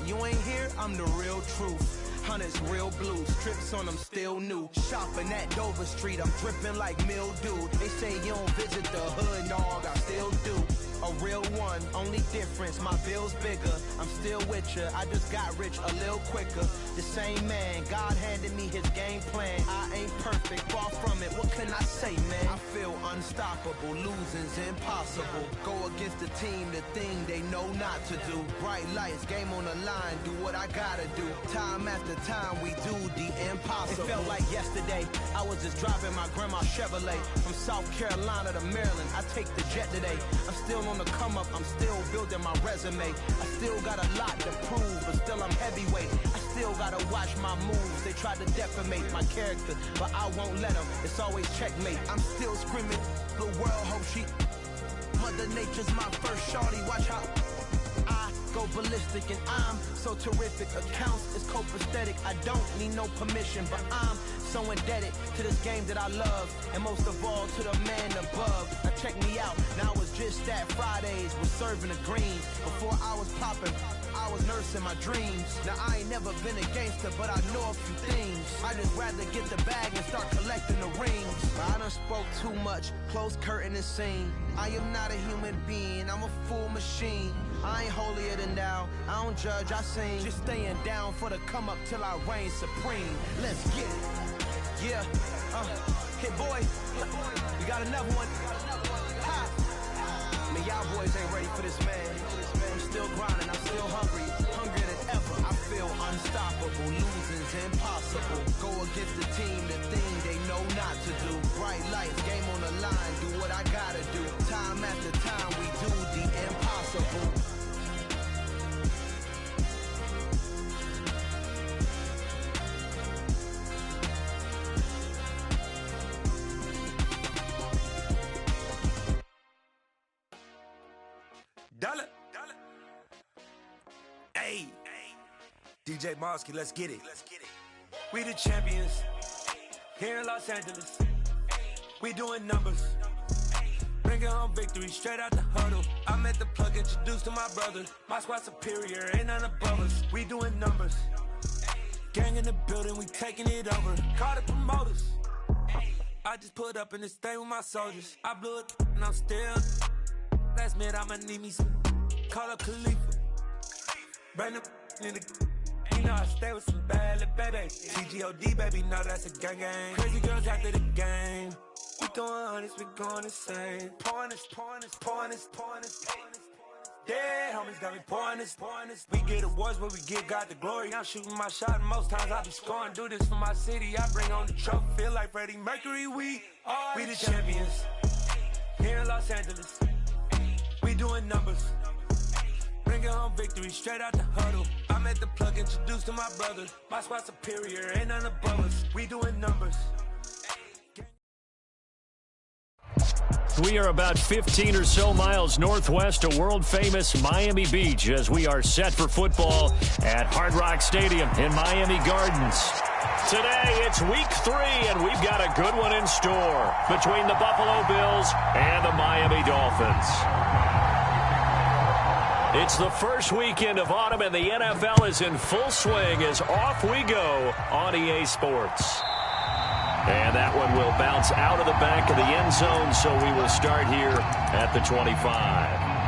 you ain't here, I'm the real truth. Hunters, real blues, strips on them still new. Shopping at Dover Street, I'm dripping like mildew. They say you don't visit the hood, dog, I still do. A real one, only difference, my bill's bigger. I'm still with ya, I just got rich a little quicker. The same man, God handed me his game plan. I ain't perfect, far from it, what can I say, man? I feel unstoppable, losing's impossible. Go against the team, the thing they know not to do. Bright lights, game on the line, do what I gotta do. Time after time, we do the impossible. It felt like yesterday, I was just driving my grandma's Chevrolet. From South Carolina to Maryland, I take the jet today. I'm still on the come up, I'm still building my resume. I still got a lot to prove, but still I'm heavyweight. I still gotta watch my moves. They try to defamate my character, but I won't let them. It's always checkmate. I'm still screaming, the world hope she. Mother Nature's my first shorty. Watch how I go ballistic, and I'm so terrific. Accounts is copacetic. I don't need no permission, but I'm so indebted to this game that I love, and most of all to the man above. Now check me out, now it's just that Fridays was serving the greens. Before I was popping, I was nursing my dreams. Now I ain't never been a gangster, but I know a few things. I just rather get the bag and start collecting the rings. But I done spoke too much, close curtain and scene. I am not a human being, I'm a full machine. I ain't holier than thou, I don't judge, I sing. Just staying down for the come up till I reign supreme. Let's get it. Yeah, hit boy, you got another one. Ha. Man, y'all boys ain't ready for this, man. I'm still grinding, I'm still hungry, hungrier than ever. I feel unstoppable, losing's impossible. Go against the team, the thing they know not to do. Bright lights, game on the line, do what I gotta do. Time after time, we do the impossible. Dollar. Hey, DJ Mosky, let's get it. We the champions here in Los Angeles. We doing numbers, bringing home victory straight out the huddle. I'm at the plug, introduced to my brother. My squad superior, ain't none above us. We doing numbers, gang in the building, we taking it over. Call the promoters. I just put up in this thing with my soldiers. I blew it and I'm still. Last minute I'ma need me some. Call up Khalifa. Bring them in the. You know I stay with some bad little baby. TGOD baby, know that's a gang gang. Crazy girls after the game. We throwing hundreds, we going insane. Pouring this. Dead homies got me pouring this. We get awards, but we give God the glory. I'm shooting my shot, and most times I be scoring. Do this for my city, I bring on the trophy. Feel like Freddie Mercury, we the champions here in Los Angeles. We doing numbers, bringing home victory straight out the huddle. I'm at the plug, introduced to my brother. My squad superior, ain't none above us. We doing numbers. We are about 15 or so miles northwest of world-famous Miami Beach as we are set for football at Hard Rock Stadium in Miami Gardens. Today, it's week 3, and we've got a good one in store between the Buffalo Bills and the Miami Dolphins. It's the first weekend of autumn, and the NFL is in full swing as off we go on EA Sports. And that one will bounce out of the back of the end zone, so we will start here at the 25.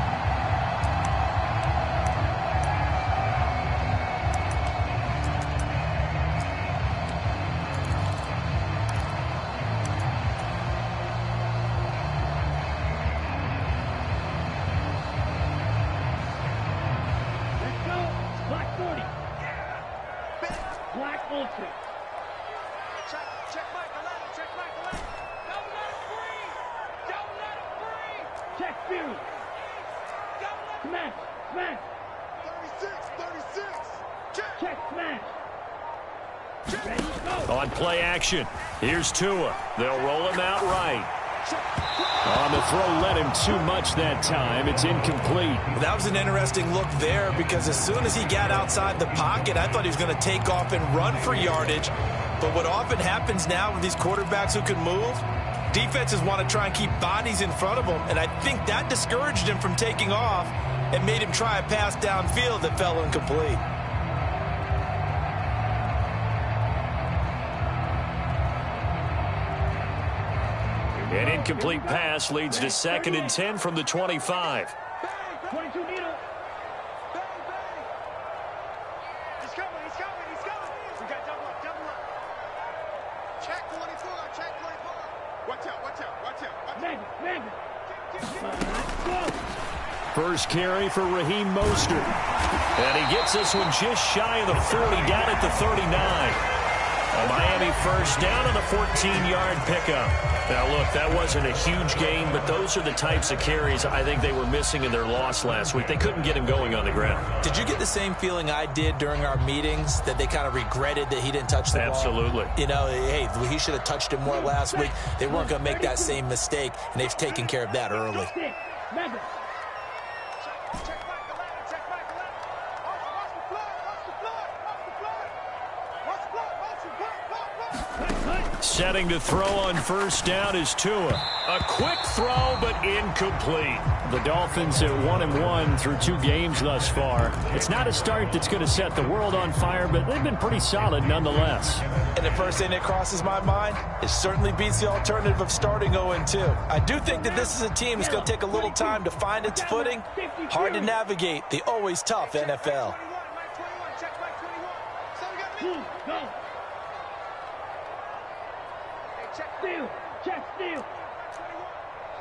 On play action, here's Tua. They'll roll him out right. On the throw, led him too much that time. It's incomplete. That was an interesting look there because as soon as he got outside the pocket, I thought he was going to take off and run for yardage. But what often happens now with these quarterbacks who can move, defenses want to try and keep bodies in front of them, and I think that discouraged him from taking off and made him try a pass downfield that fell incomplete. An incomplete pass leads to 2nd and 10 from the 25. 22 needle. He's coming. We got double up. Check 24. Watch out. Magnet. First carry for Raheem Mostert. And he gets this one just shy of the 40, down at the 39. A Miami first down on a 14-yard pickup. Now, look, that wasn't a huge gain, but those are the types of carries I think they were missing in their loss last week. They couldn't get him going on the ground. Did you get the same feeling I did during our meetings, that they kind of regretted that he didn't touch the ball? Absolutely. You know, hey, he should have touched it more last week. They weren't going to make that same mistake, and they've taken care of that early. Magnet. Setting to throw on first down is Tua. A quick throw, but incomplete. The Dolphins at 1-1 through 2 games thus far. It's not a start that's going to set the world on fire, but they've been pretty solid nonetheless. And the first thing that crosses my mind, it certainly beats the alternative of starting 0-2. I do think that this is a team that's going to take a little time to find its footing. Hard to navigate the always tough NFL. Steal.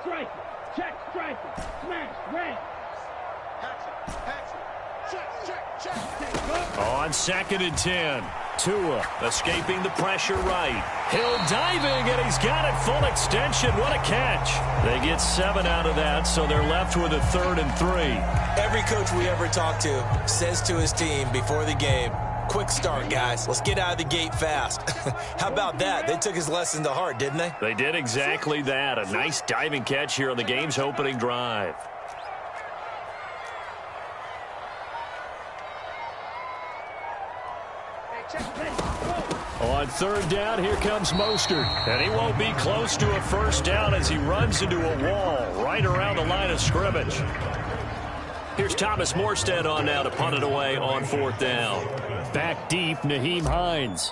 Strike. Check. Smash. Red. On 2nd and 10. Tua escaping the pressure right. Hill diving, and he's got it full extension. What a catch. They get 7 out of that, so they're left with a 3rd and 3. Every coach we ever talk to says to his team before the game, quick start, guys. Let's get out of the gate fast. How about that? They took his lesson to heart, didn't they? They did exactly that. A nice diving catch here on the game's opening drive. On 3rd down, here comes Mostert. And he won't be close to a first down as he runs into a wall right around the line of scrimmage. Here's Thomas Morstead on now to punt it away on 4th down. Back deep, Nyheim Hines.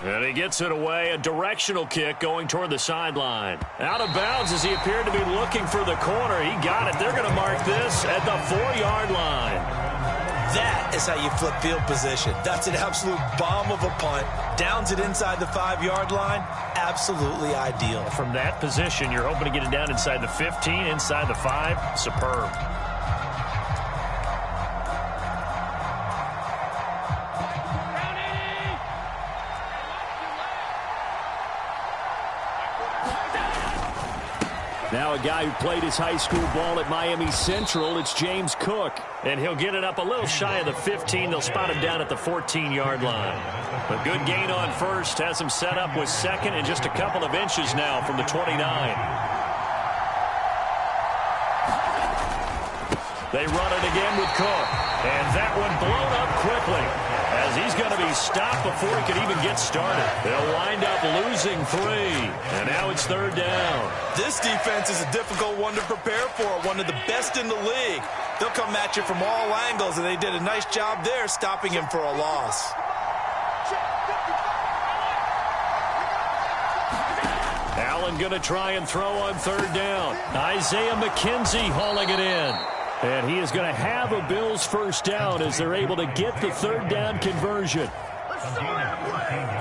And he gets it away, a directional kick going toward the sideline. Out of bounds as he appeared to be looking for the corner. He got it. They're going to mark this at the 4-yard line. That is how you flip field position. That's an absolute bomb of a punt. Downs it inside the 5-yard line. Absolutely ideal. From that position, you're hoping to get it down inside the 15, inside the 5. Superb. Now a guy who played his high school ball at Miami Central, it's James Cook. And he'll get it up a little shy of the 15. They'll spot him down at the 14-yard line. A good gain on first has him set up with 2nd and just a couple of inches now from the 29. They run it again with Cook. And that one blown up quickly, as he's going to be stopped before he could even get started. They'll wind up losing 3. And now it's 3rd down. This defense is a difficult one to prepare for, one of the best in the league. They'll come at you from all angles, and they did a nice job there stopping him for a loss. Allen going to try and throw on 3rd down. Isaiah McKenzie hauling it in. And he is going to have a Bills first down as they're able to get the 3rd down conversion.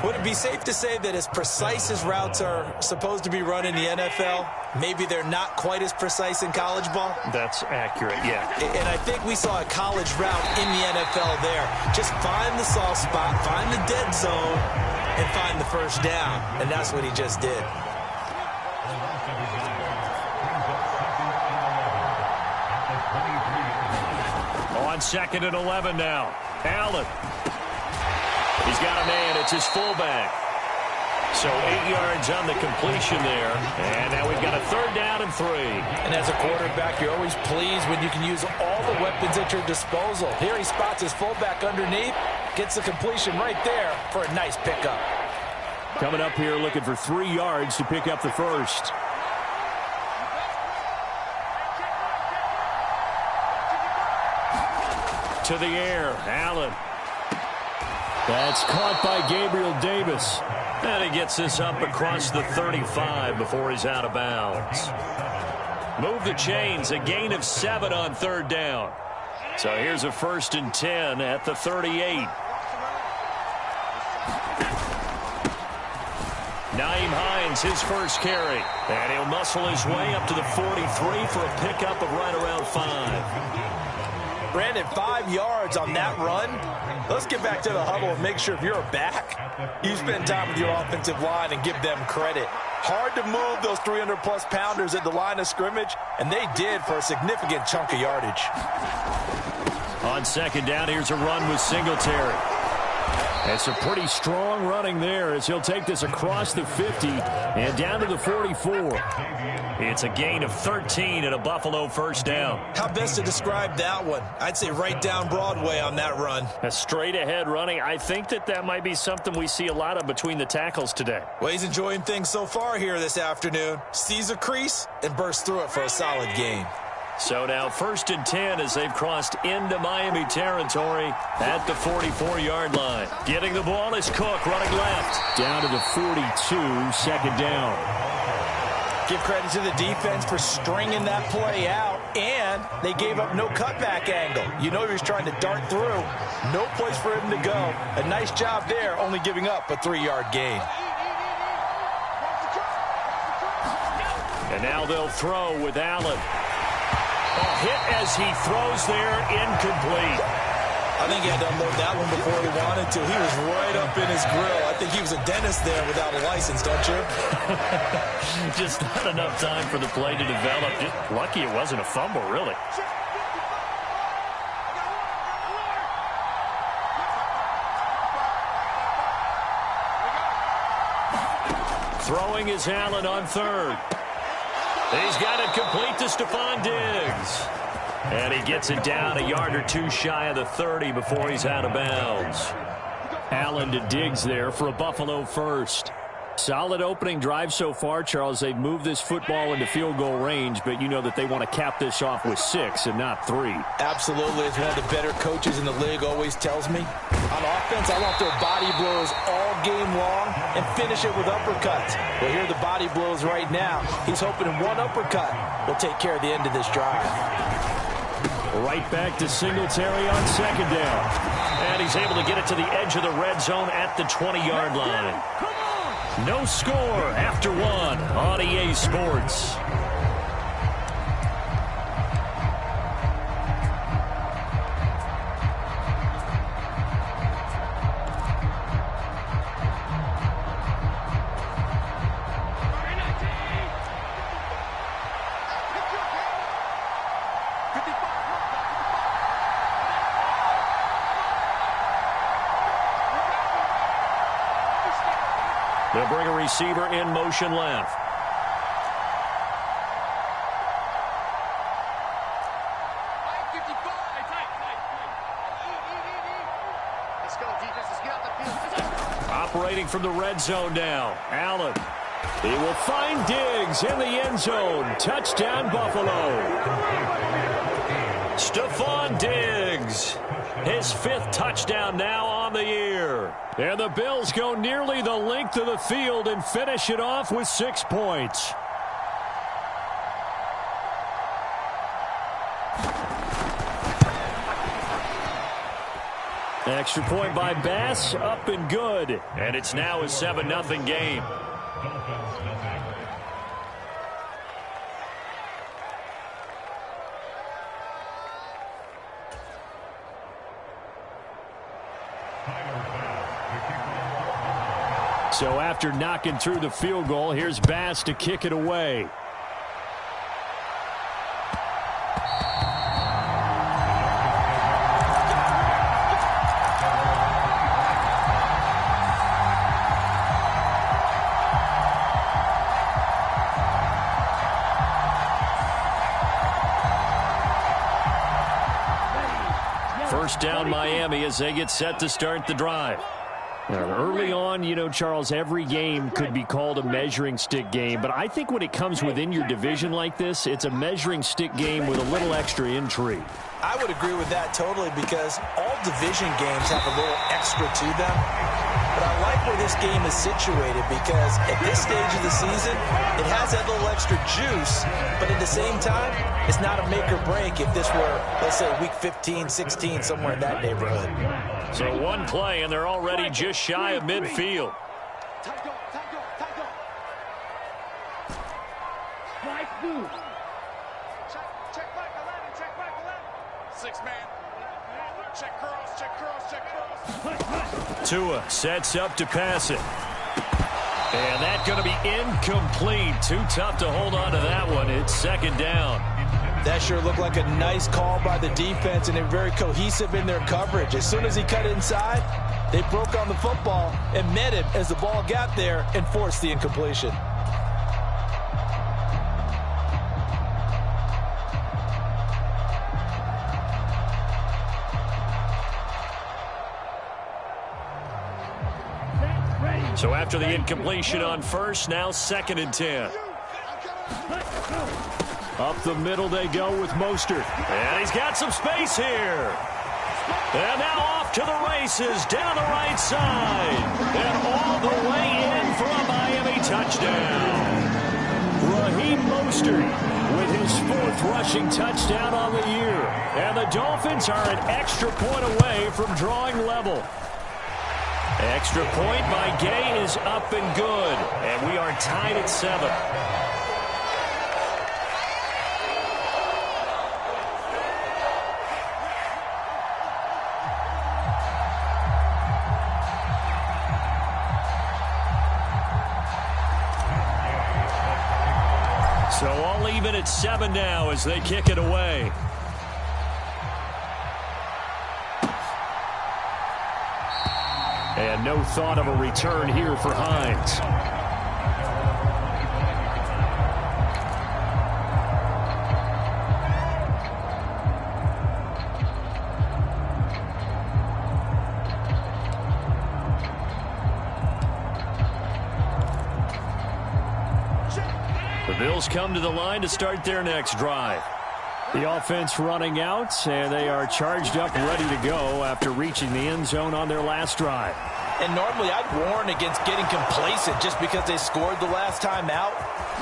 Would it be safe to say that as precise as routes are supposed to be run in the NFL, maybe they're not quite as precise in college ball? That's accurate, yeah. And I think we saw a college route in the NFL there. Just find the soft spot, find the dead zone, and find the first down. And that's what he just did. On 2nd and 11 now. Allen. He's got a man. It's his fullback. So 8 yards on the completion there. And now we've got a 3rd down and 3. And as a quarterback, you're always pleased when you can use all the weapons at your disposal. Here he spots his fullback underneath, gets the completion right there for a nice pickup. Coming up here looking for 3 yards to pick up the first. To the air, Allen. That's caught by Gabriel Davis. And he gets this up across the 35 before he's out of bounds. Move the chains, a gain of 7 on 3rd down. So here's a 1st and 10 at the 38. Nyheim Hines, his first carry. And he'll muscle his way up to the 43 for a pickup of right around 5. Brandon, 5 yards on that run. Let's get back to the huddle and make sure if you're a back, you spend time with your offensive line and give them credit. Hard to move those 300-plus pounders at the line of scrimmage, and they did for a significant chunk of yardage. On 2nd down, here's a run with Singletary. It's a pretty strong running there as he'll take this across the 50 and down to the 44. It's a gain of 13 and a Buffalo 1st down. How best to describe that one? I'd say right down Broadway on that run. A straight ahead running. I think that might be something we see a lot of between the tackles today. Well, he's enjoying things so far here this afternoon. Sees a crease and bursts through it for a solid gain. So now 1st and 10 as they've crossed into Miami territory at the 44-yard line. Getting the ball is Cook running left. Down to the 42, 2nd down. Give credit to the defense for stringing that play out, and they gave up no cutback angle. You know he was trying to dart through. No place for him to go. A nice job there, only giving up a 3-yard gain. And now they'll throw with Allen. A hit as he throws there, incomplete. I think he had to unload that one before he wanted to. He was right up in his grill. I think he was a dentist there without a license, don't you? Just not enough time for the play to develop. Just lucky it wasn't a fumble, really. Throwing is Allen on 3rd. He's got it complete to Stephon Diggs. And he gets it down a yard or 2 shy of the 30 before he's out of bounds. Allen to Diggs there for a Buffalo 1st. Solid opening drive so far, Charles. They've moved this football into field goal range, but you know that they want to cap this off with 6 and not 3. Absolutely. As one of the better coaches in the league always tells me, on offense, I want their body blows all game long and finish it with uppercuts. Well, here are the body blows right now. He's hoping in one uppercut will take care of the end of this drive. Right back to Singletary on 2nd down. And he's able to get it to the edge of the red zone at the 20-yard line. No score after 1 on EA Sports. They'll bring a receiver in motion left. Let's go, defense. Let's get out the field. Operating from the red zone now. Allen. He will find Diggs in the end zone. Touchdown, Buffalo. Stephon Diggs. His 5th touchdown now on the year. And the Bills go nearly the length of the field and finish it off with 6 points. Extra point by Bass, up and good. And it's now a 7-0 game. So after knocking through the field goal, here's Bass to kick it away. First down, Miami, as they get set to start the drive. Now, early on, you know, Charles, every game could be called a measuring stick game, but I think when it comes within your division like this, it's a measuring stick game with a little extra intrigue. I would agree with that totally because all division games have a little extra to them. But I like where this game is situated because at this stage of the season, it has that little extra juice, but at the same time, it's not a make or break if this were, let's say, week 15, 16, somewhere in that neighborhood. So one play, and they're already just shy of midfield. Check back 11, check back 11. 6-man. Check cross, check cross, check cross. Tua sets up to pass it. And that's going to be incomplete. Too tough to hold on to that one. It's second down. That sure looked like a nice call by the defense, and they're very cohesive in their coverage. As soon as he cut inside, they broke on the football and met him as the ball got there and forced the incompletion. So after the incompletion on first, now 2nd and 10. Up the middle they go with Mostert. And he's got some space here. And now off to the races down the right side. And all the way in for a Miami touchdown. Raheem Mostert with his 4th rushing touchdown on the year. And the Dolphins are an extra point away from drawing level. Extra point by Gay is up and good. And we are tied at 7. So all even at 7 now as they kick it away. And no thought of a return here for Hines. The Bills come to the line to start their next drive. The offense running out, and they are charged up, ready to go after reaching the end zone on their last drive. And normally I'd warn against getting complacent just because they scored the last time out.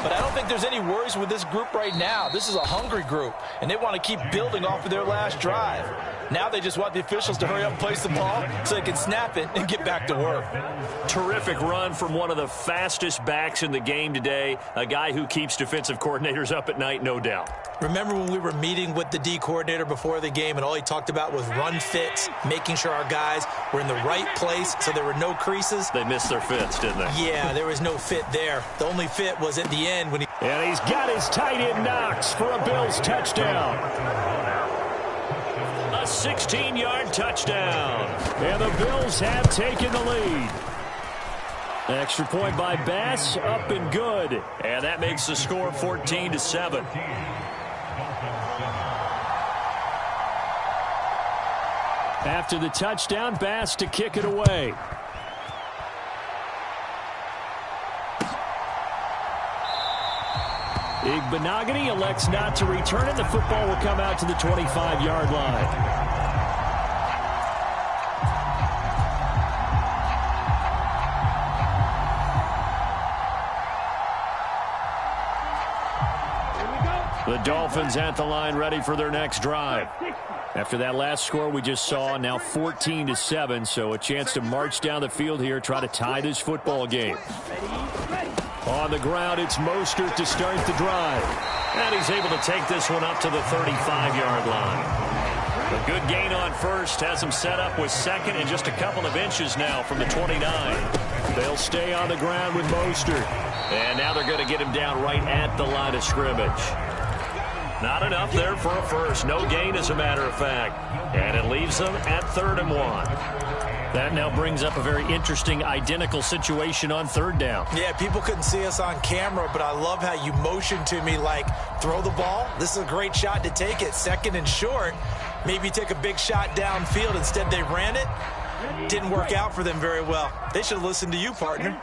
But I don't think there's any worries with this group right now. This is a hungry group, and they want to keep building off of their last drive. Now they just want the officials to hurry up and place the ball so they can snap it and get back to work. Terrific run from one of the fastest backs in the game today, a guy who keeps defensive coordinators up at night, no doubt. Remember when we were meeting with the D coordinator before the game and all he talked about was run fits, making sure our guys were in the right place so there were no creases? They missed their fits, didn't they? Yeah, there was no fit there. The only fit was at the end when he... And he's got his tight end Knox for a Bills touchdown. A 16-yard touchdown. And the Bills have taken the lead. Extra point by Bass, up and good. And that makes the score 14-7. After the touchdown, Bass to kick it away. Igbenogany elects not to return it. The football will come out to the 25-yard line. The Dolphins at the line, ready for their next drive. After that last score we just saw, now 14-7, so a chance to march down the field here, try to tie this football game. On the ground, it's Mostert to start the drive. And he's able to take this one up to the 35-yard line. A good gain on first, has him set up with second and just a couple of inches now from the 29. They'll stay on the ground with Mostert. And now they're going to get him down right at the line of scrimmage. Not enough there for a first. No gain, as a matter of fact. And it leaves them at 3rd and 1. That now brings up a very interesting identical situation on 3rd down. Yeah, people couldn't see us on camera, but I love how you motioned to me like, throw the ball. This is a great shot to take it. 2nd and short. Maybe take a big shot downfield. Instead, they ran it. Didn't work out for them very well. They should have listened to you, partner.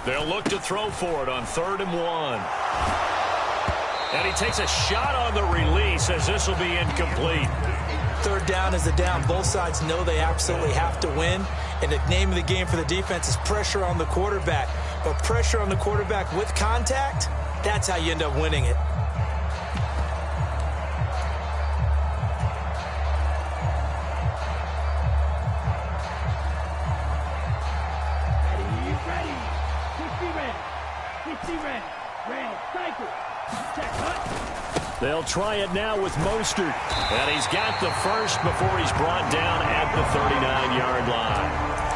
They'll look to throw for it on 3rd and 1. And he takes a shot on the release as this will be incomplete. 3rd down is the down. Both sides know they absolutely have to win. And the name of the game for the defense is pressure on the quarterback. But pressure on the quarterback with contact, that's how you end up winning it. They'll try it now with Mostert. And he's got the first before he's brought down at the 39-yard line.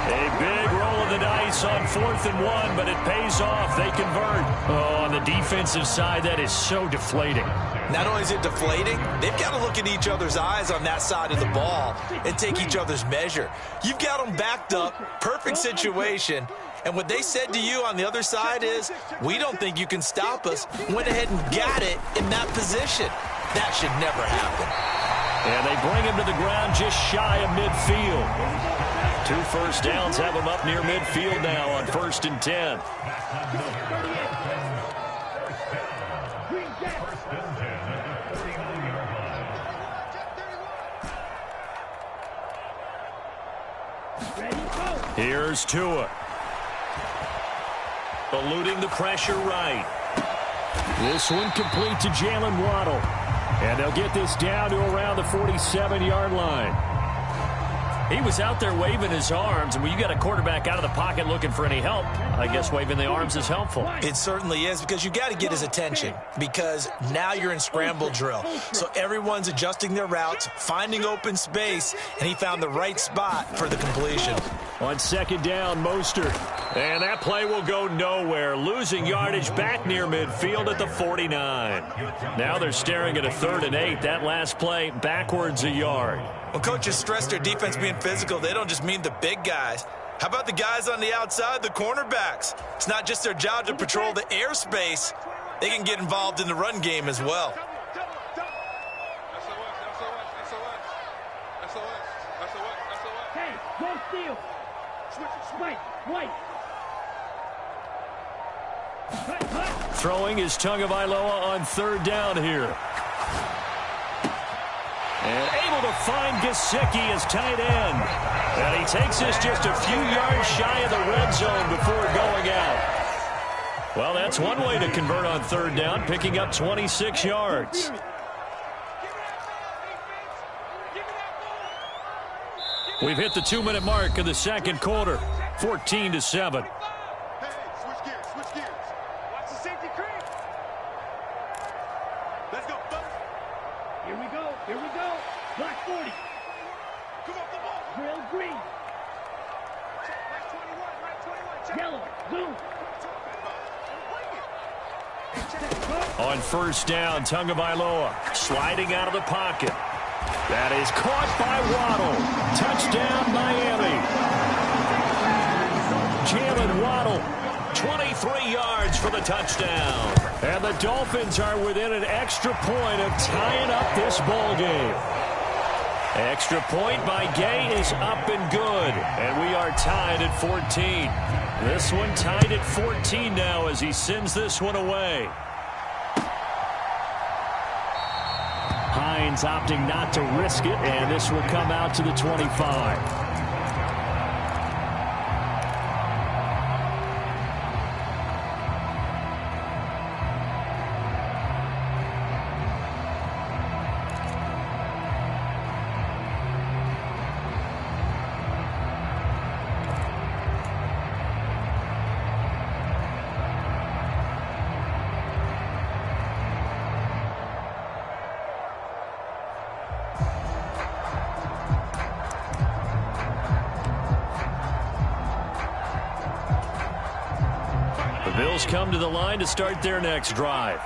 A big roll of the dice on 4th and 1, but it pays off. They convert. Oh, on the defensive side, that is so deflating. Not only is it deflating, they've got to look in each other's eyes on that side of the ball and take each other's measure. You've got them backed up, perfect situation. And what they said to you on the other side is, we don't think you can stop us. Went ahead and got it in that position. That should never happen. And they bring him to the ground just shy of midfield. 2 first downs have him up near midfield now on 1st and 10. Here's Tua. Eluding the pressure right. This one complete to Jalen Waddle. And they'll get this down to around the 47-yard line. He was out there waving his arms, and when you got a quarterback out of the pocket looking for any help, I guess waving the arms is helpful. It certainly is, because you got to get his attention, because now you're in scramble drill. So everyone's adjusting their routes, finding open space, and he found the right spot for the completion. On 2nd down, Mostert. And that play will go nowhere, losing yardage back near midfield at the 49. Now they're staring at a 3rd and 8. That last play backwards a yard. When coaches stress their defense being physical, they don't just mean the big guys. How about the guys on the outside, the cornerbacks? It's not just their job to patrol the airspace. They can get involved in the run game as well. Hey, go steal. White. Throwing is Tagovailoa on 3rd down here. And able to find Gesicki as tight end. And he takes this just a few yards shy of the red zone before going out. Well, that's one way to convert on 3rd down, picking up 26 yards. We've hit the 2-minute mark of the 2nd quarter, 14-7. Here we go. Black 40. Drill green. Yellow. Blue. On 1st down, Tagovailoa sliding out of the pocket. That is caught by Waddle. Touchdown, Miami. Jalen Waddle, 23 yards for the touchdown. And the Dolphins are within an extra point of tying up this ball game. Extra point by Gay is up and good. And we are tied at 14. This one tied at 14 now as he sends this one away. Hines opting not to risk it, and this will come out to the 25. Bills come to the line to start their next drive.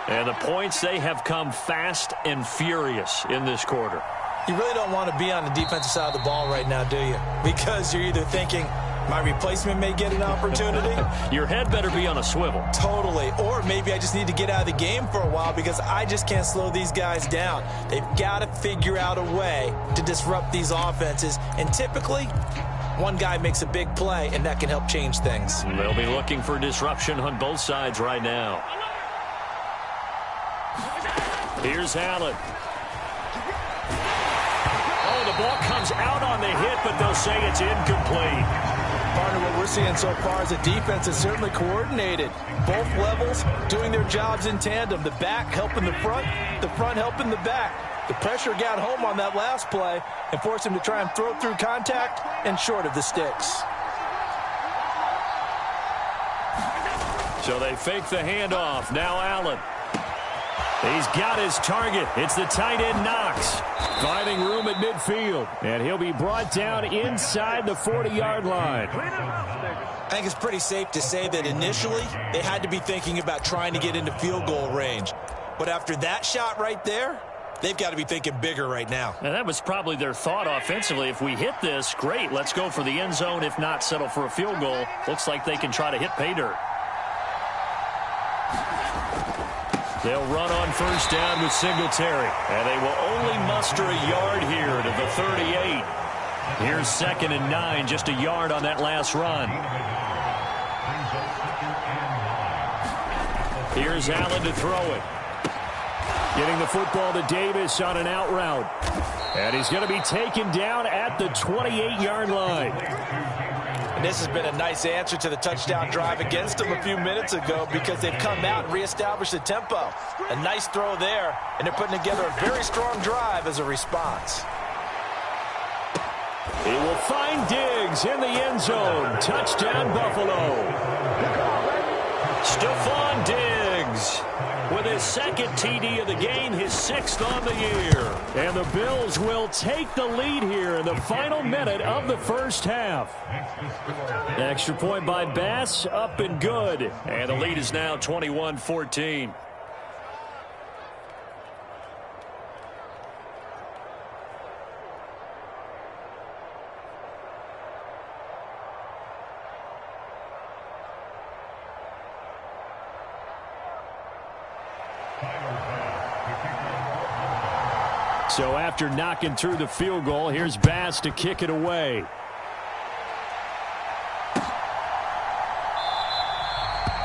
And the points, they have come fast and furious in this quarter. You really don't want to be on the defensive side of the ball right now, do you? Because you're either thinking, my replacement may get an opportunity. Your head better be on a swivel. Totally. Or maybe I just need to get out of the game for a while because I just can't slow these guys down. They've got to figure out a way to disrupt these offenses. And typically, One guy makes a big play, and that can help change things. They'll be looking for disruption on both sides right now. Here's Allen. Oh, the ball comes out on the hit, but they'll say it's incomplete. Partner, what we're seeing so far is the defense is certainly coordinated. Both levels doing their jobs in tandem. The back helping the front helping the back. The pressure got home on that last play and forced him to try and throw through contact and short of the sticks. So they fake the handoff. Now Allen. He's got his target. It's the tight end Knox. Finding room at midfield. And he'll be brought down inside the 40-yard line. I think it's pretty safe to say that initially they had to be thinking about trying to get into field goal range. But after that shot right there, they've got to be thinking bigger right now. And that was probably their thought offensively. If we hit this, great. Let's go for the end zone. If not, settle for a field goal. Looks like they can try to hit pay dirt. They'll run on first down with Singletary. And they will only muster a yard here to the 38. Here's 2nd and 9, just a yard on that last run. Here's Allen to throw it. Getting the football to Davis on an out route. And he's going to be taken down at the 28-yard line. And this has been a nice answer to the touchdown drive against them a few minutes ago because they've come out and reestablished the tempo. A nice throw there, and they're putting together a very strong drive as a response. He will find Diggs in the end zone. Touchdown, Buffalo. Stephon Diggs with his 2nd TD of the game, his 6th on the year. And the Bills will take the lead here in the final minute of the first half. Extra point by Bass, up and good. And the lead is now 21-14. So after knocking through the field goal, here's Bass to kick it away.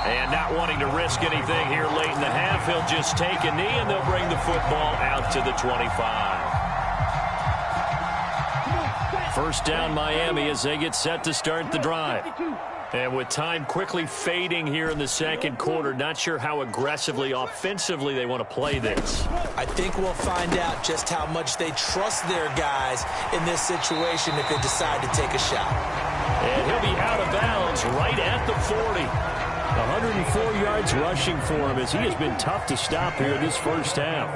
And not wanting to risk anything here late in the half, he'll just take a knee and they'll bring the football out to the 25. First down Miami as they get set to start the drive. And with time quickly fading here in the second quarter, not sure how aggressively, offensively they want to play this. I think we'll find out just how much they trust their guys in this situation if they decide to take a shot. And he'll be out of bounds right at the 40. 104 yards rushing for him as he has been tough to stop here this first half.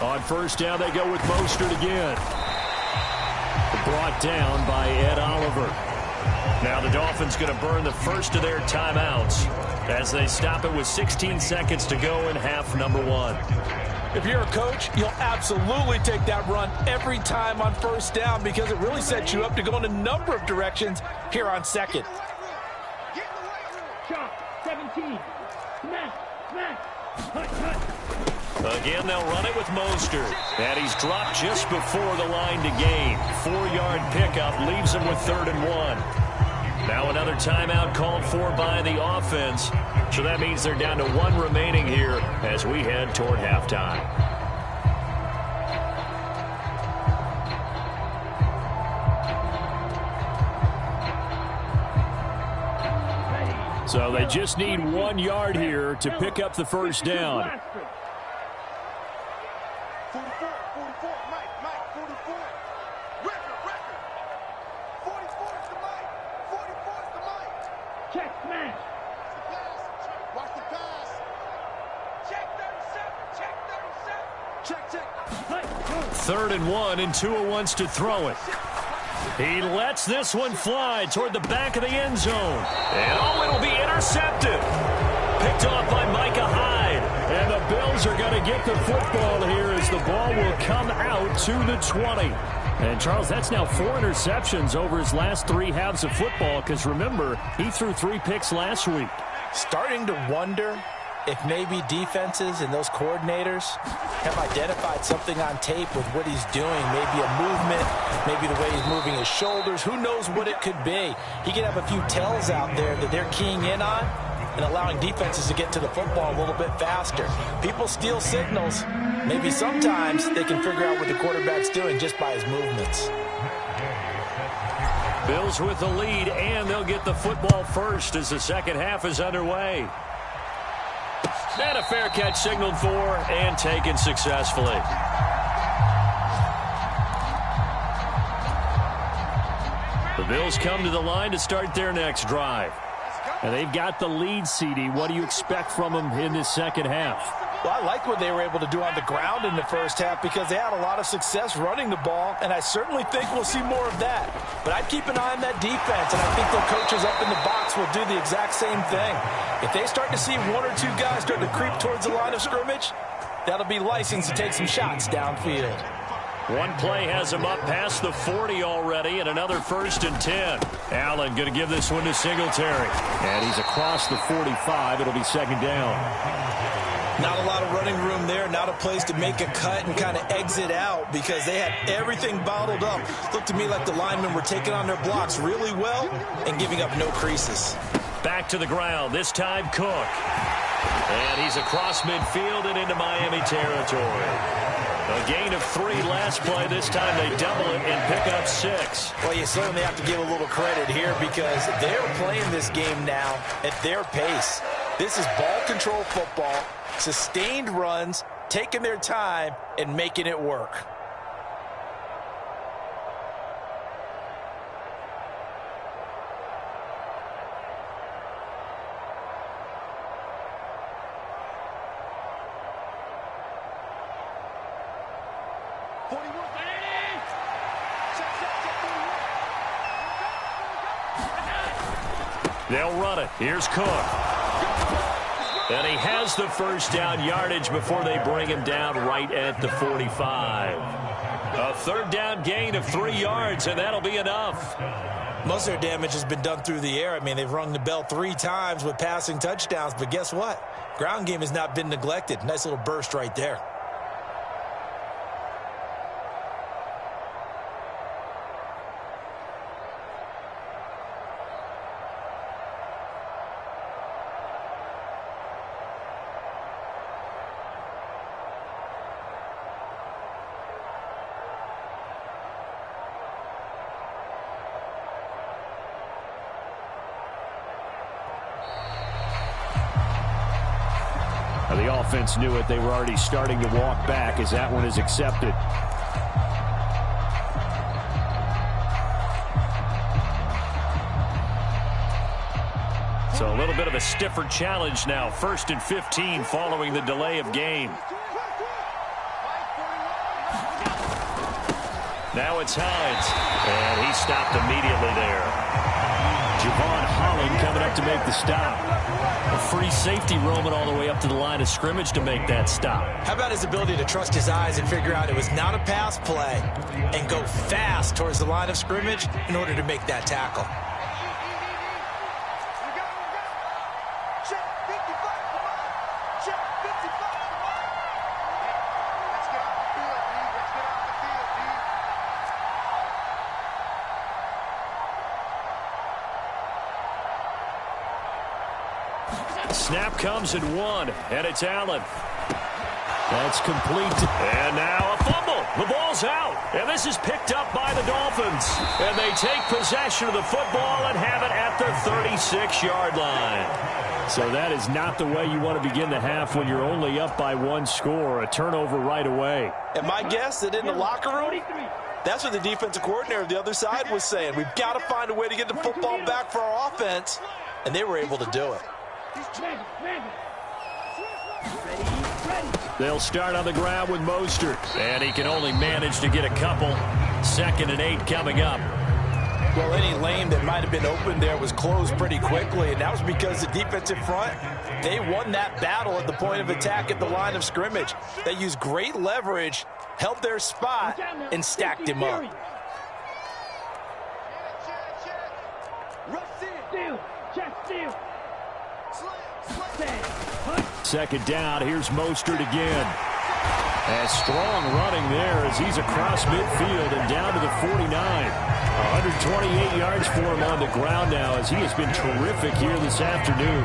On first down, they go with Mostert again. Brought down by Ed Oliver. Now the Dolphins going to burn the first of their timeouts as they stop it with 16 seconds to go in half number 1. If you're a coach, you'll absolutely take that run every time on first down because it really sets you up to go in a number of directions here on second. Shot, 17. Smash. Again, they'll run it with Mostert. And he's dropped just before the line to gain. 4-yard pickup leaves him with 3rd and 1. Now another timeout called for by the offense. So that means they're down to 1 remaining here as we head toward halftime. So they just need 1 yard here to pick up the first down. 44, Mike, 44. Record. 44 is the Mike. 44 is the Mike. Check, smash. Watch the pass. Check 37. 3rd and 1, and Tua wants to throw it. He lets this one fly toward the back of the end zone. And it'll be intercepted. Picked off by Micah Hyde. And the Bills are going to get the football here as the ball will come out to the 20. And, Charles, that's now 4 interceptions over his last 3 halves of football because, remember, he threw 3 picks last week. Starting to wonder if maybe defenses and those coordinators have identified something on tape with what he's doing. Maybe a movement, maybe the way he's moving his shoulders. Who knows what it could be? He could have a few tells out there that they're keying in on and allowing defenses to get to the football a little bit faster. People steal signals. Maybe sometimes they can figure out what the quarterback's doing just by his movements. Bills with the lead, and they'll get the football first as the second half is underway. And a fair catch signaled for and taken successfully. The Bills come to the line to start their next drive. And they've got the lead, CD. What do you expect from them in this second half? Well, I like what they were able to do on the ground in the first half because they had a lot of success running the ball, and I certainly think we'll see more of that. But I'd keep an eye on that defense, and I think the coaches up in the box will do the exact same thing. If they start to see 1 or 2 guys start to creep towards the line of scrimmage, that'll be license to take some shots downfield. One play has him up past the 40 already, and another 1st and 10. Allen going to give this one to Singletary. And he's across the 45. It'll be second down. Not a lot of running room there, not a place to make a cut and kind of exit out because they had everything bottled up. Looked to me like the linemen were taking on their blocks really well and giving up no creases. Back to the ground, this time Cook. And he's across midfield and into Miami territory. A gain of 3 last play. This time they double it and pick up 6. Well, you certainly have to give a little credit here because they're playing this game now at their pace. This is ball control football, sustained runs, taking their time and making it work. They'll run it. Here's Cook. And he has the first down yardage before they bring him down right at the 45. A 3rd down gain of 3 yards, and that'll be enough. Most of their damage has been done through the air. I mean, they've rung the bell 3 times with passing touchdowns, but guess what? Ground game has not been neglected. Nice little burst right there. The offense knew it. They were already starting to walk back as that one is accepted. So a little bit of a stiffer challenge now. 1st and 15 following the delay of game. Now it's Hines. And he stopped immediately there. Javon Holland coming up to make the stop. A free safety roaming all the way up to the line of scrimmage to make that stop. How about his ability to trust his eyes and figure out it was not a pass play and go fast towards the line of scrimmage in order to make that tackle. Snap comes in 1, and it's Allen. That's complete. And now a fumble. The ball's out. And this is picked up by the Dolphins. And they take possession of the football and have it at the 36-yard line. So that is not the way you want to begin the half when you're only up by 1 score. A turnover right away. And my guess that in the locker room, that's what the defensive coordinator of the other side was saying. We've got to find a way to get the football back for our offense. And they were able to do it. They'll start on the ground with Mostert. And he can only manage to get a couple. 2nd and 8 coming up. Well, any lane that might have been open there was closed pretty quickly, and that was because the defensive front, they won that battle at the point of attack at the line of scrimmage. They used great leverage, held their spot, and stacked him up. Second down, here's Mostert again. And strong running there as he's across midfield and down to the 49. 128 yards for him on the ground now as he has been terrific here this afternoon.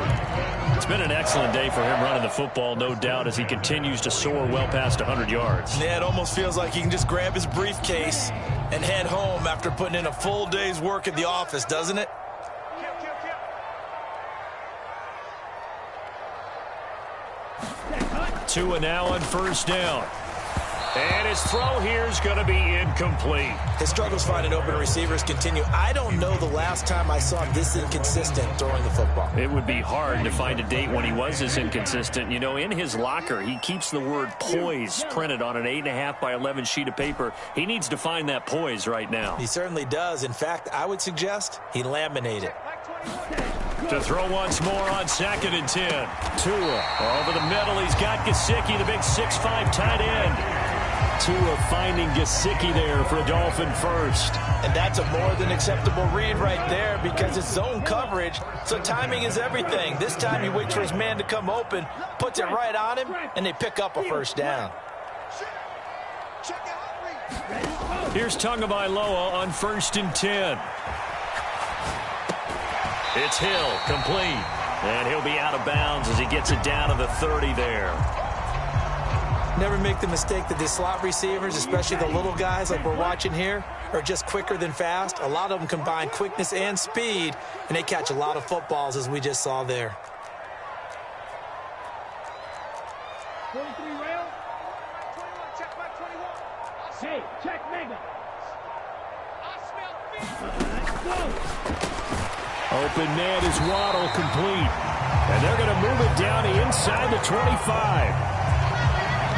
It's been an excellent day for him running the football, no doubt, as he continues to soar well past 100 yards. Yeah, it almost feels like he can just grab his briefcase and head home after putting in a full day's work at the office, doesn't it? Tua now on first down. And his throw here is going to be incomplete. His struggles finding open receivers continue. I don't know the last time I saw him this inconsistent throwing the football. It would be hard to find a date when he was this inconsistent. You know, in his locker, he keeps the word poise printed on an 8.5 by 11 sheet of paper. He needs to find that poise right now. He certainly does. In fact, I would suggest he laminate it. To throw once more on 2nd and 10. Tua over the middle. He's got Gesicki, the big 6'5" tight end. Tua finding Gesicki there for a Dolphin first. And that's a more than acceptable read right there because it's zone coverage, so timing is everything. This time he waits for his man to come open, puts it right on him, and they pick up a first down. Here's Tagovailoa on 1st and 10. It's Hill, complete. And he'll be out of bounds as he gets it down to the 30 there. Never make the mistake that the slot receivers, especially the little guys like we're watching here, are just quicker than fast. A lot of them combine quickness and speed, and they catch a lot of footballs, as we just saw there. 43 rail. Check back 21. Hey, check Mega. Let's go. Open man is Waddle, complete. And they're going to move it down inside the 25.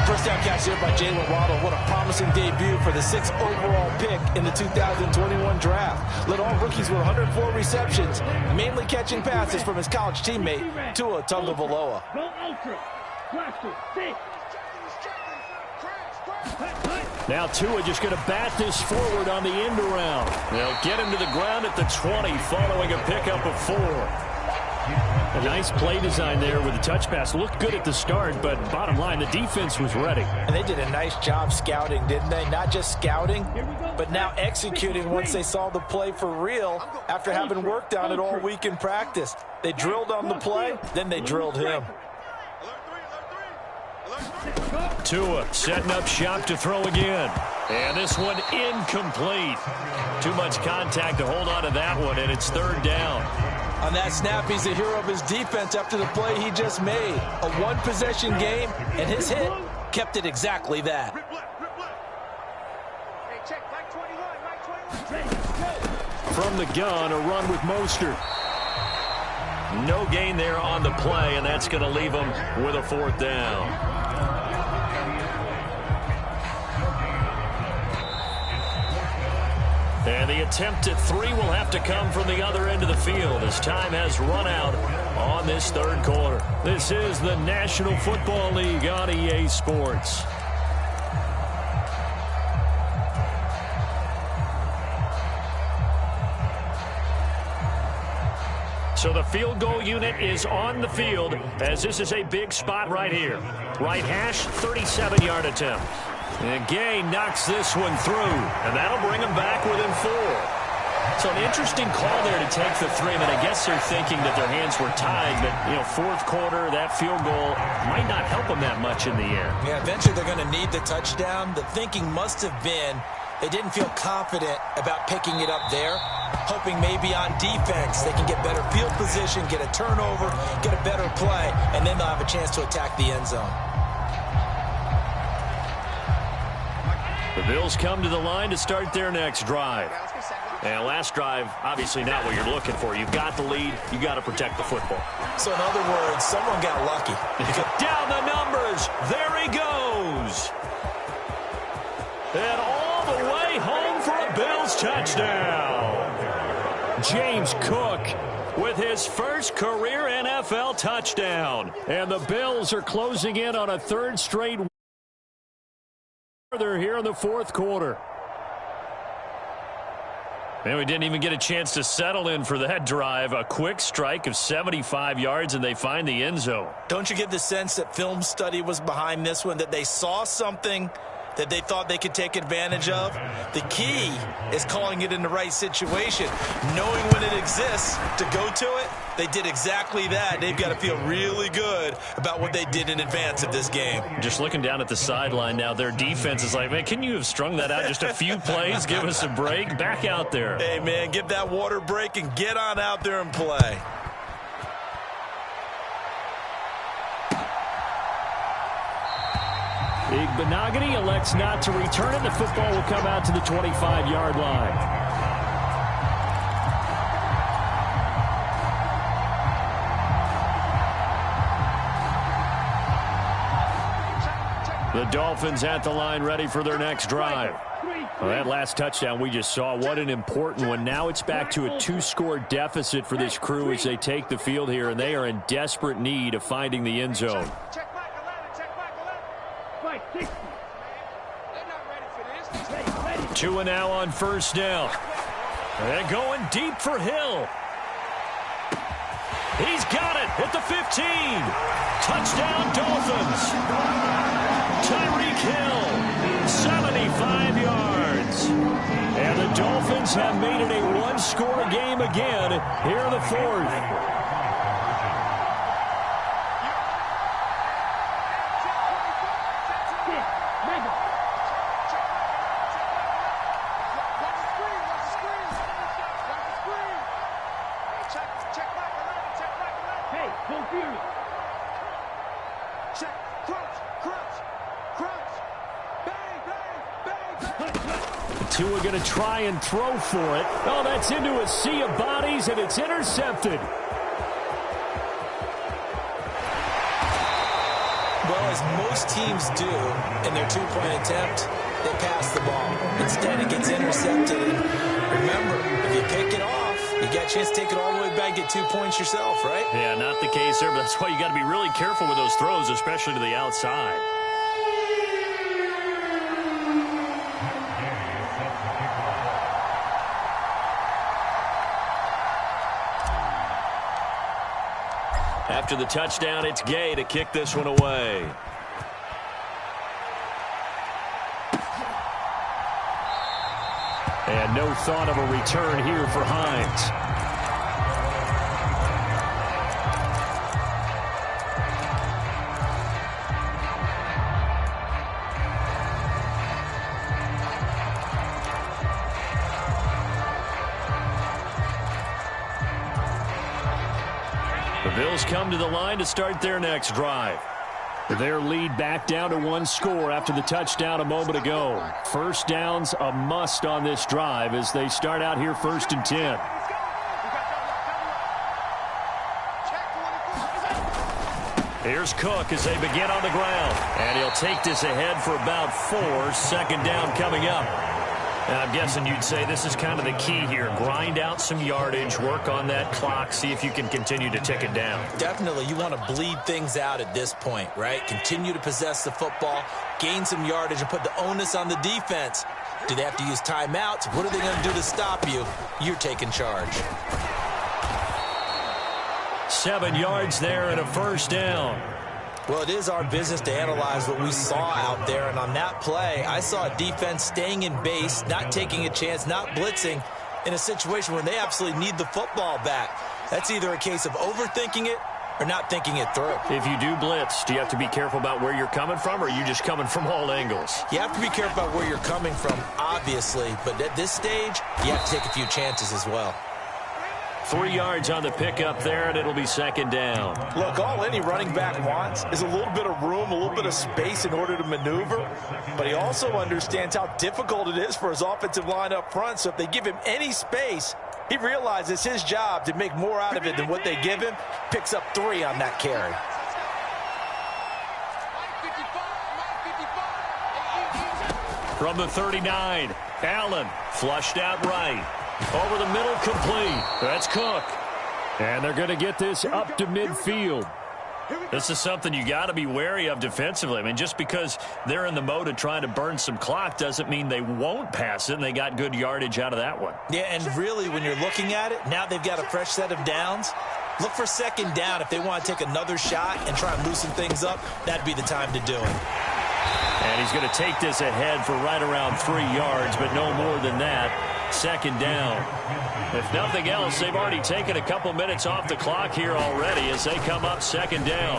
First down catch here by Jalen Waddle. What a promising debut for the 6th overall pick in the 2021 draft. Led all rookies with 104 receptions, mainly catching passes from his college teammate, Tua Tagovailoa. Now Tua just going to bat this forward on the end around. They'll get him to the ground at the 20 following a pickup of 4. A nice play design there with the touch pass. Looked good at the start, but bottom line, the defense was ready. And they did a nice job scouting, didn't they? Not just scouting, but now executing once they saw the play for real after having worked on it all week in practice. They drilled on the play, then they drilled him. Tua setting up shop to throw again. And this one incomplete. Too much contact to hold on to that one, and it's 3rd down. On that snap, he's the hero of his defense after the play he just made. A one-possession game, and his hit kept it exactly that. From the gun, a run with Mostert. No gain there on the play, and that's going to leave him with a 4th down. And the attempt at 3 will have to come from the other end of the field as time has run out on this 3rd quarter. This is the National Football League on EA Sports. So the field goal unit is on the field as this is a big spot right here. Right hash, 37-yard attempt. And Gay knocks this one through, and that'll bring him back within 4. So an interesting call there to take the 3. I mean, I guess they're thinking that their hands were tied, but, you know, 4th quarter, that field goal might not help them that much in the end. Yeah, eventually they're going to need the touchdown. The thinking must have been they didn't feel confident about picking it up there, hoping maybe on defense they can get better field position, get a turnover, get a better play, and then they'll have a chance to attack the end zone. The Bills come to the line to start their next drive. And last drive, obviously not what you're looking for. You've got the lead. You got to protect the football. So in other words, someone got lucky. Down the numbers. There he goes. And all the way home for a Bills touchdown. his first career NFL touchdown. And the Bills are closing in on a third straight further here in the fourth quarter. And we didn't even get a chance to settle in for that drive. A quick strike of 75 yards, and they find the end zone. Don't you get the sense that film study was behind this one, that they saw something that they thought they could take advantage of? The key is calling it in the right situation, knowing when it exists to go to it. They did exactly that. They've got to feel really good about what they did in advance of this game. Just looking down at the sideline now, their defense is like, man, can you have strung that out just a few plays? Give us a break. Back out there. Hey, man, give that water break and get on out there and play. Igbenogany elects not to return it. The football will come out to the 25-yard line. The Dolphins at the line, ready for their next drive. Well, that last touchdown we just saw, what an important one. Now it's back to a 2-score deficit for this crew as they take the field here, and they are in desperate need of finding the end zone. Check back 11, check back 11. Fight 60. They're not ready for this. Tua now on first down. They're going deep for Hill. He's got it at the 15. Touchdown, Dolphins. Tyreek Hill, 75 yards. And the Dolphins have made it a one-score game again here in the fourth. Tua going to try and throw for it. Oh, that's into a sea of bodies, and it's intercepted. Well, as most teams do in their two-point attempt, they pass the ball. Instead, it gets intercepted. And remember, if you pick it off, you got a chance to take it all the way back, get 2 points yourself, right? Yeah, not the case there, but that's why you got to be really careful with those throws, especially to the outside. After the touchdown, it's Gay to kick this one away. And no thought of a return here for Hines. The Bills come to the line to start their next drive. Their lead back down to one score after the touchdown a moment ago. First down's a must on this drive as they start out here 1st and 10. Here's Cook as they begin on the ground. And he'll take this ahead for about 4. Second down coming up. And I'm guessing you'd say this is kind of the key here. Grind out some yardage, work on that clock, see if you can continue to tick it down. Definitely. You want to bleed things out at this point, right? Continue to possess the football, gain some yardage, and put the onus on the defense. Do they have to use timeouts? What are they going to do to stop you? You're taking charge. 7 yards there and a first down. Well, it is our business to analyze what we saw out there, and on that play, I saw a defense staying in base, not taking a chance, not blitzing in a situation where they absolutely need the football back. That's either a case of overthinking it or not thinking it through. If you do blitz, do you have to be careful about where you're coming from, or are you just coming from all angles? You have to be careful about where you're coming from, obviously, but at this stage, you have to take a few chances as well. 3 yards on the pickup there, and it'll be second down. Look, all any running back wants is a little bit of room, a little bit of space in order to maneuver, but he also understands how difficult it is for his offensive line up front, so if they give him any space, he realizes his job to make more out of it than what they give him, picks up 3 on that carry. From the 39, Allen flushed out right. Over the middle, complete. That's Cook. And they're going to get this up to midfield. This is something you got to be wary of defensively. I mean, just because they're in the mode of trying to burn some clock doesn't mean they won't pass it, and they got good yardage out of that one. Yeah, and really, when you're looking at it, now they've got a fresh set of downs. Look for second down. If they want to take another shot and try and loosen things up, that'd be the time to do it. And he's going to take this ahead for right around 3 yards, but no more than that. Second down. If nothing else, they've already taken a couple minutes off the clock here already as they come up second down.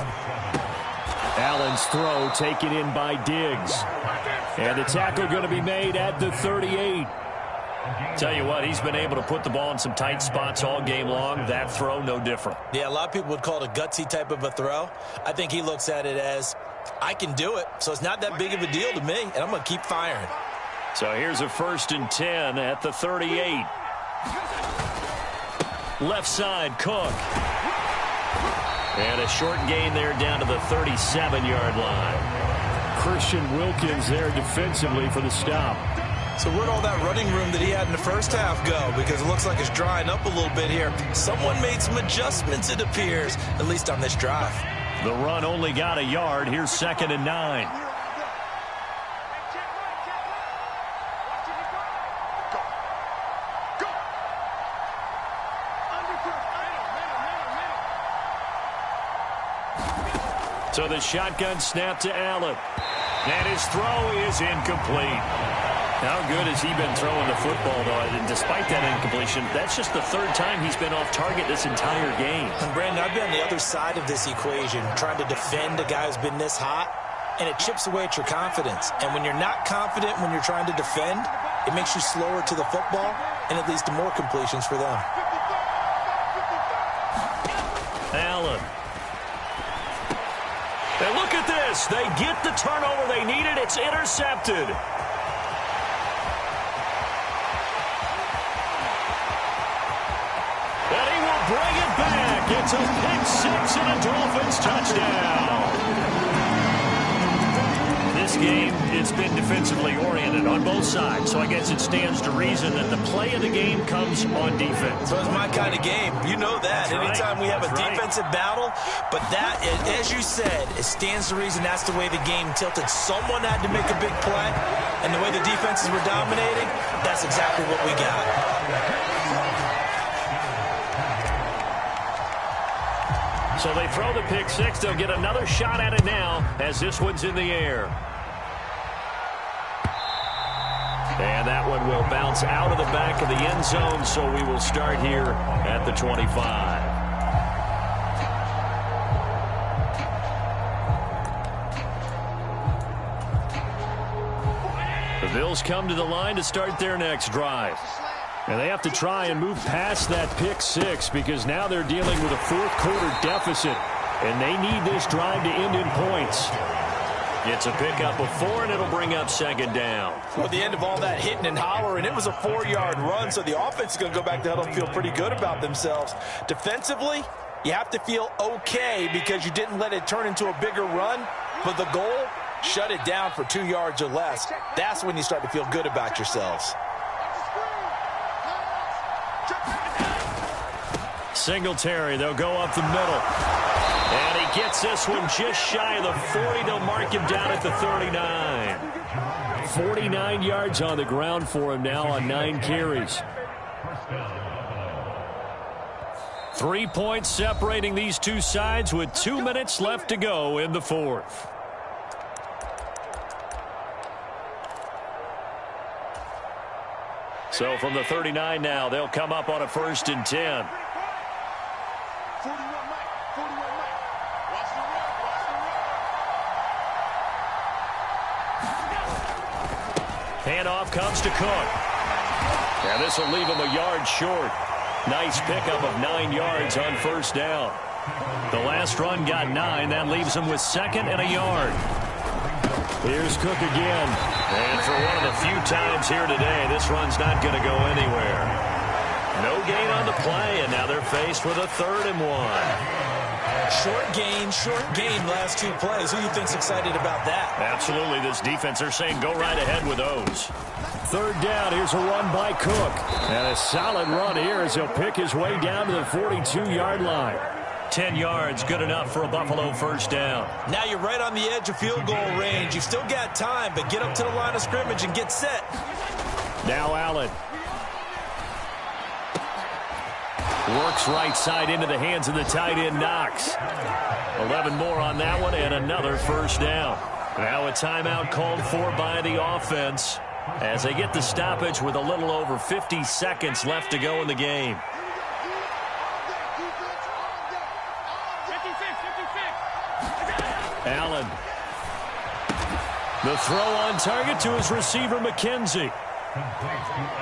Allen's throw taken in by Diggs. And the tackle going to be made at the 38. Tell you what, he's been able to put the ball in some tight spots all game long. That throw, no different. Yeah, a lot of people would call it a gutsy type of a throw. I think he looks at it as, I can do it, so it's not that big of a deal to me, and I'm going to keep firing. So here's a 1st and 10 at the 38. Left side, Cook. And a short gain there down to the 37-yard line. Christian Wilkins there defensively for the stop. So where'd all that running room that he had in the first half go? Because it looks like it's drying up a little bit here. Someone made some adjustments, it appears, at least on this drive. The run only got a yard. Here's 2nd and 9. So the shotgun snap to Allen. And his throw is incomplete. How good has he been throwing the football, though? And despite that incompletion, that's just the 3rd time he's been off target this entire game. And Brandon, I've been on the other side of this equation, trying to defend a guy who's been this hot, and it chips away at your confidence. And when you're not confident when you're trying to defend, it makes you slower to the football, and it leads to more completions for them. Allen. And look at this. They get the turnover they needed. It's intercepted. And he will bring it back. It's a pick-6 and a Dolphins touchdown. This game, it's been defensively oriented on both sides, so I guess it stands to reason that the play of the game comes on defense. So it's my kind of game. You know that. That's Anytime right. we have That's a right. defensive battle, but that, as you said, it stands to reason that's the way the game tilted. Someone had to make a big play, and the way the defenses were dominating, that's exactly what we got. So they throw the pick-6. They'll get another shot at it now as this one's in the air. And that one will bounce out of the back of the end zone, so we will start here at the 25. The Bills come to the line to start their next drive. And they have to try and move past that pick-6 because now they're dealing with a 4th-quarter deficit, and they need this drive to end in points. It's a pickup of 4, and it'll bring up 2nd down. Well, at the end of all that hitting and hollering, it was a 4-yard run, so the offense is going to go back to huddle and feel pretty good about themselves. Defensively, you have to feel okay because you didn't let it turn into a bigger run, but the goal, shut it down for 2 yards or less. That's when you start to feel good about yourselves. Singletary, they'll go up the middle. And he gets this one just shy of the 40. They'll mark him down at the 39. 49 yards on the ground for him now on 9 carries. 3 points separating these two sides with 2 minutes left to go in the 4th. So from the 39 now, they'll come up on a 1st and 10. 41 Mike. 41 Mike. Watch the run. Watch the run. Handoff comes to Cook. And this will leave him a yard short. Nice pickup of 9 yards on 1st down. The last run got 9. That leaves him with 2nd and a yard. Here's Cook again. And for one of the few times here today, this run's not going to go anywhere. No gain on the play, and now they're faced with a 3rd and 1. Short gain last 2 plays. Who do you think's excited about that? Absolutely. This defense, they're saying go right ahead with those. Third down. Here's a run by Cook. And a solid run here as he'll pick his way down to the 42-yard line. 10 yards, good enough for a Buffalo first down. Now you're right on the edge of field goal range. You've still got time, but get up to the line of scrimmage and get set. Now Allen. Works right side into the hands of the tight end, Knox. 11 more on that one, and another first down. Now a timeout called for by the offense as they get the stoppage with a little over 50 seconds left to go in the game. 56. Allen. The throw on target to his receiver, McKenzie.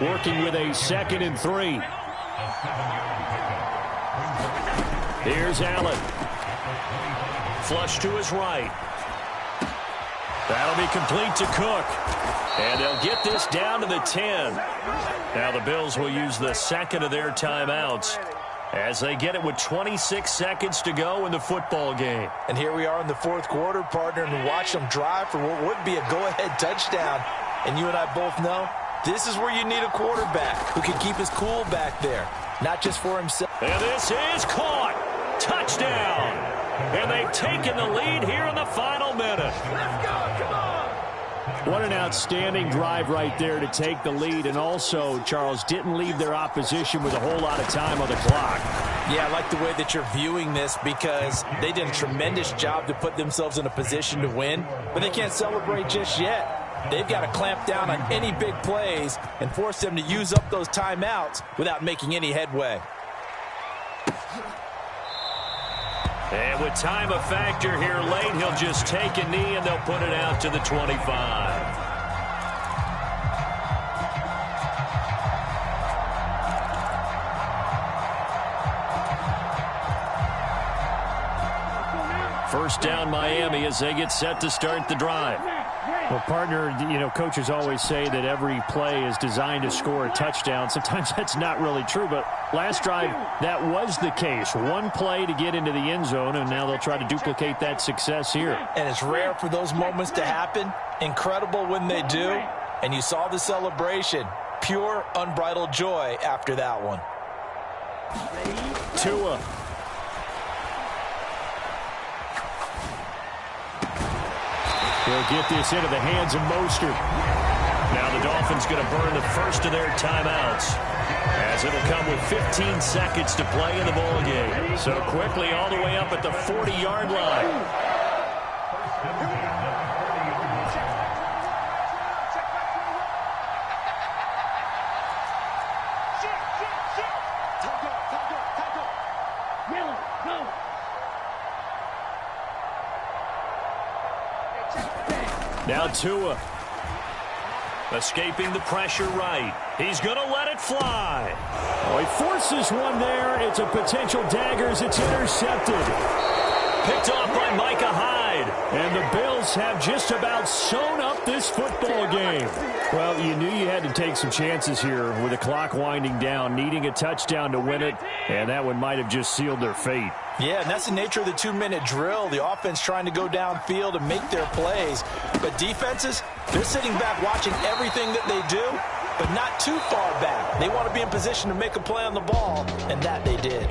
Working with a 2nd and 3. Here's Allen. Flush to his right. That'll be complete to Cook. And they'll get this down to the 10. Now the Bills will use the 2nd of their timeouts as they get it with 26 seconds to go in the football game. And here we are in the 4th quarter, partner, and watch them drive for what would be a go-ahead touchdown. And you and I both know this is where you need a quarterback who can keep his cool back there, not just for himself. And this is caught. Touchdown. And they've taken the lead here in the final minute. Let's go, come on. What an outstanding drive right there to take the lead. And also, Charles, didn't leave their opposition with a whole lot of time on the clock. Yeah, I like the way that you're viewing this because they did a tremendous job to put themselves in a position to win, but they can't celebrate just yet. They've got to clamp down on any big plays and force them to use up those timeouts without making any headway. And with time a factor here late, he'll just take a knee and they'll put it out to the 25. First down Miami as they get set to start the drive. Well, partner, you know, coaches always say that every play is designed to score a touchdown. Sometimes that's not really true, but last drive, that was the case. One play to get into the end zone, and now they'll try to duplicate that success here. And it's rare for those moments to happen. Incredible when they do. And you saw the celebration. Pure, unbridled joy after that one. Tua. They'll get this into the hands of Mostert. Now the Dolphins going to burn the first of their timeouts as it'll come with 15 seconds to play in the ball game. So quickly all the way up at the 40-yard line. Now Tua. Escaping the pressure right. He's going to let it fly. Oh, he forces one there. It's a potential dagger as it's intercepted. Picked off by Micah Hyde. And the Bills have just about sewn up this football game. Well, you knew you had to take some chances here with the clock winding down, needing a touchdown to win it, and that one might have just sealed their fate. Yeah, and that's the nature of the 2-minute drill. The offense trying to go downfield and make their plays. But defenses, they're sitting back watching everything that they do, but not too far back. They want to be in position to make a play on the ball, and that they did.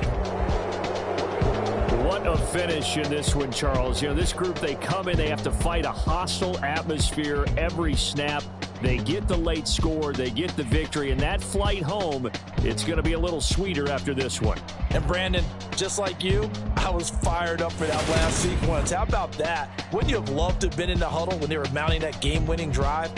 What a finish in this one, Charles. You know, this group, they come in, they have to fight a hostile atmosphere every snap. They get the late score, they get the victory, and that flight home, it's going to be a little sweeter after this one. And Brandon, just like you, I was fired up for that last sequence. How about that? Wouldn't you have loved to have been in the huddle when they were mounting that game-winning drive?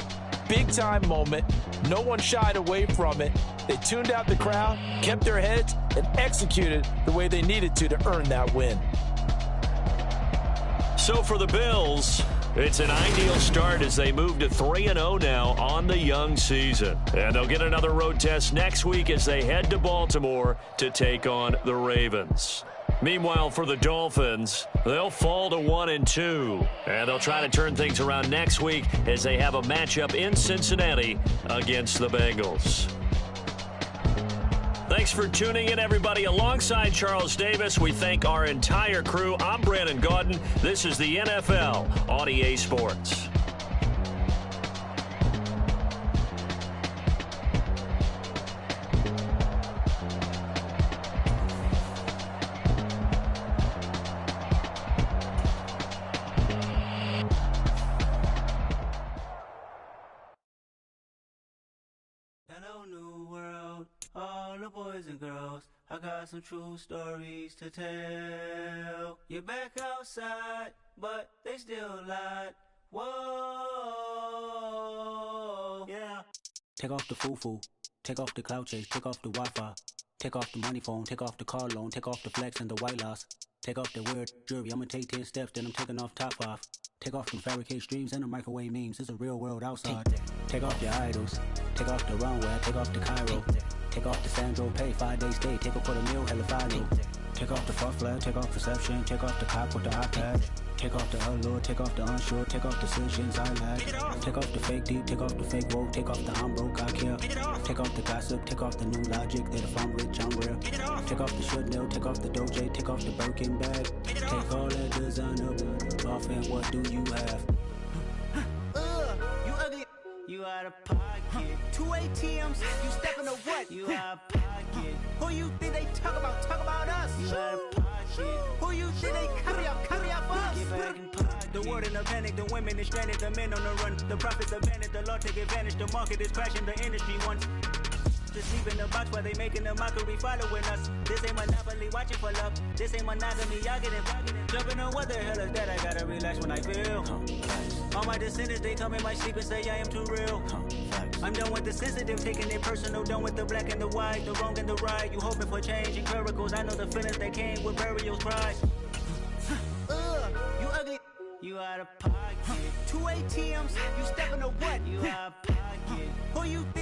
Big-time moment. No one shied away from it. They tuned out the crowd, kept their heads, and executed the way they needed to earn that win. So for the Bills, it's an ideal start as they move to 3-0 now on the young season. And they'll get another road test next week as they head to Baltimore to take on the Ravens. Meanwhile, for the Dolphins, they'll fall to 1-2. And they'll try to turn things around next week as they have a matchup in Cincinnati against the Bengals. Thanks for tuning in, everybody. Alongside Charles Davis, we thank our entire crew. I'm Brandon Gaudin. This is the NFL on EA Sports. Hello, new world, all the boys and girls. I got some true stories to tell. You're back outside, but they still lied. Whoa, yeah. Take off the foo-foo, take off the cloud chase, take off the Wi-Fi, take off the money phone, take off the car loan, take off the flex and the white loss. Take off the weird jewelry, I'ma take 10 steps, then I'm taking off top 5. Take off them fabricated streams and the microwave memes, it's a real world outside. Take off your idols, take off the runway, take off the Cairo. Take off the Sandro pay, 5 days stay, take off for the meal, hella follow. Take off the fuck flag, take off perception, take off the cop with the iPad. Take off the allure, take off the unsure, take off decisions I lack. Take off the fake deep, take off the fake woke, take off the I'm broke, I care. Take off the gossip, take off the new logic that if I'm rich, I'm real. Take off the Chanel, take off the Doja, take off the Birkin bag. Take all that designer off and what do you have? You ugly. You out of pocket. 2 ATMs, you stepping to what? You out of pocket. Who you think they talk about? Talk about us. You out of pocket. Who you think they carry up us? Get back in pocket. The world in a panic, the women is stranded, the men on the run. The profits abandoned, the law take advantage. The market is crashing, the industry wants. Just leave in the box while they making a mockery following us. This ain't monopoly, watching for love. This ain't monogamy, y'all getting jumping on what the hell is that? I gotta relax when I feel. All my descendants, they come in my sleep and say I am too real. I'm done with the sensitive, taking it personal. Done with the black and the white, the wrong and the right. You hoping for change and miracles. I know the feelings that came with burials, pride. You ugly. You out of pocket. 2 ATMs, you stepping to what? You out of pocket. Who you think?